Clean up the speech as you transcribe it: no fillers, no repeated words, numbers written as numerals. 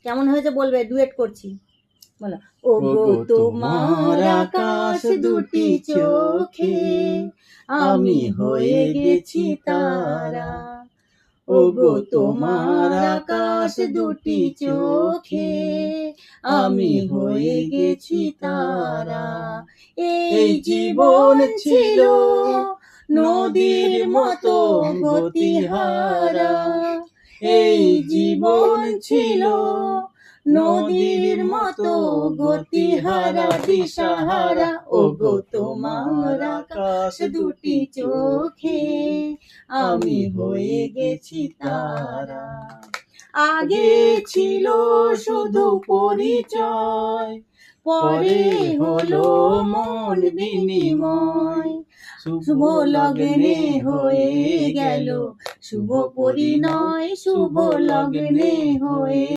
কেমন হয়েছে বলবে, ডুয়েট করছি, বলো। ও গো তোমার আকাশ দুটি চোখে আমি হয়ে গেছি তারা, ও গো তোমার আকাশ দুটি চোখে আমি হয়ে গেছি তারা। এই জীবন ছিল নদীর মতো গতিহারা, এই জীবন ছিল নদীর মতো গতিহারা দিশাহারা, ও গো তোমার আকাশ দুটি চোখে আমি হয়ে গেছি তারা। আগে ছিল শুধু পরিচয়, পরে হলো মন বিনিময়, শুভ লগ্নে হয়ে গেল শুভ পরিণয়, শুভ লগ্নে হয়ে